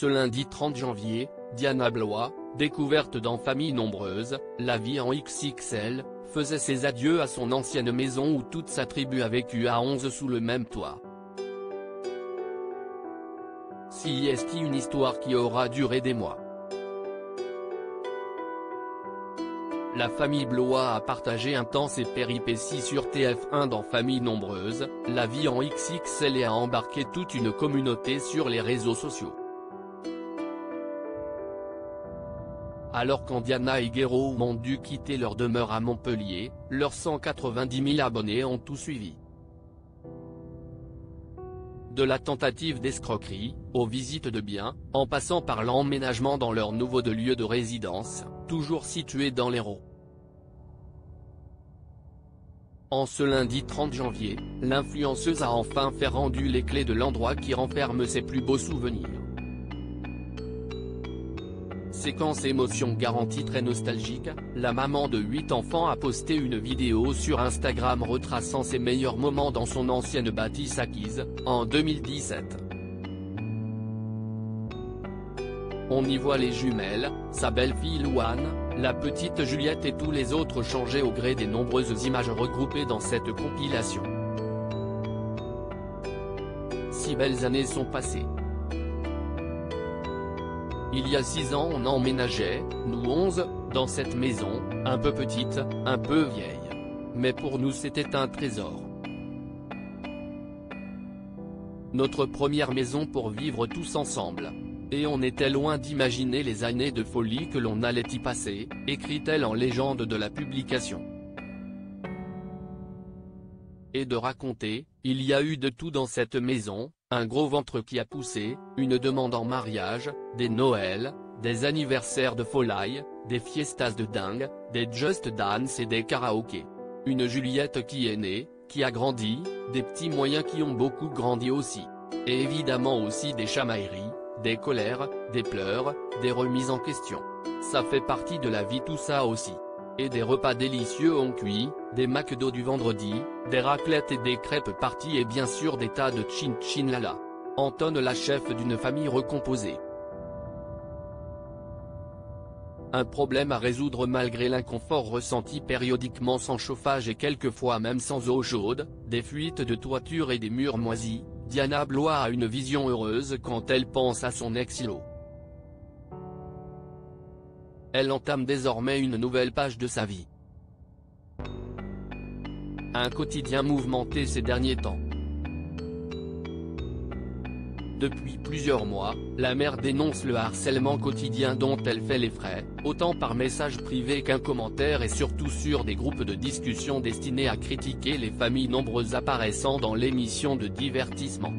Ce lundi 30 janvier, Diana Blois, découverte dans Famille nombreuse, la vie en XXL, faisait ses adieux à son ancienne maison où toute sa tribu a vécu à 11 sous le même toit. Si est une histoire qui aura duré des mois. La famille Blois a partagé un temps ses péripéties sur TF1 dans Famille nombreuse, la vie en XXL et a embarqué toute une communauté sur les réseaux sociaux. Alors quand Diana et Guéraud ont dû quitter leur demeure à Montpellier, leurs 190 000 abonnés ont tout suivi. De la tentative d'escroquerie, aux visites de biens, en passant par l'emménagement dans leur nouveau lieu de résidence, toujours situé dans l'Hérault. En ce lundi 30 janvier, l'influenceuse a enfin fait rendu les clés de l'endroit qui renferme ses plus beaux souvenirs. Séquence émotion garantie très nostalgique, la maman de 8 enfants a posté une vidéo sur Instagram retraçant ses meilleurs moments dans son ancienne bâtisse acquise, en 2017. On y voit les jumelles, sa belle-fille Louane, la petite Juliette et tous les autres changés au gré des nombreuses images regroupées dans cette compilation. 6 belles années sont passées. Il y a 6 ans on emménageait, nous 11, dans cette maison, un peu petite, un peu vieille. Mais pour nous c'était un trésor. Notre première maison pour vivre tous ensemble. Et on était loin d'imaginer les années de folie que l'on allait y passer, écrit-elle en légende de la publication. Et de raconter, il y a eu de tout dans cette maison, un gros ventre qui a poussé, une demande en mariage, des Noëls, des anniversaires de folie, des fiestas de dingue, des Just Dance et des karaokés. Une Juliette qui est née, qui a grandi, des petits moyens qui ont beaucoup grandi aussi. Et évidemment aussi des chamailleries, des colères, des pleurs, des remises en question. Ça fait partie de la vie tout ça aussi. Et des repas délicieux en cuit, des McDo du vendredi, des raclettes et des crêpes parties et bien sûr des tas de chin-chin lala. Antonne la chef d'une famille recomposée. Un problème à résoudre malgré l'inconfort ressenti périodiquement sans chauffage et quelquefois même sans eau chaude, des fuites de toiture et des murs moisis, Diana Blois a une vision heureuse quand elle pense à son ex-îlot. Elle entame désormais une nouvelle page de sa vie. Un quotidien mouvementé ces derniers temps. Depuis plusieurs mois, la mère dénonce le harcèlement quotidien dont elle fait les frais, autant par message privé qu'un commentaire et surtout sur des groupes de discussion destinés à critiquer les familles nombreuses apparaissant dans l'émission de divertissement.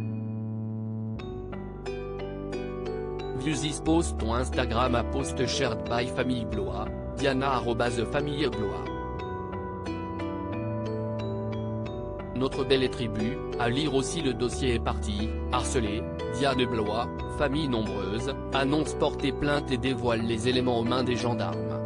View this post on Instagram à post shared by Famille Blois, Diana @Famille Blois. Notre belle tribu, à lire aussi le dossier est parti, harcelé, Diana Blois, famille nombreuse, annonce porter plainte et dévoile les éléments aux mains des gendarmes.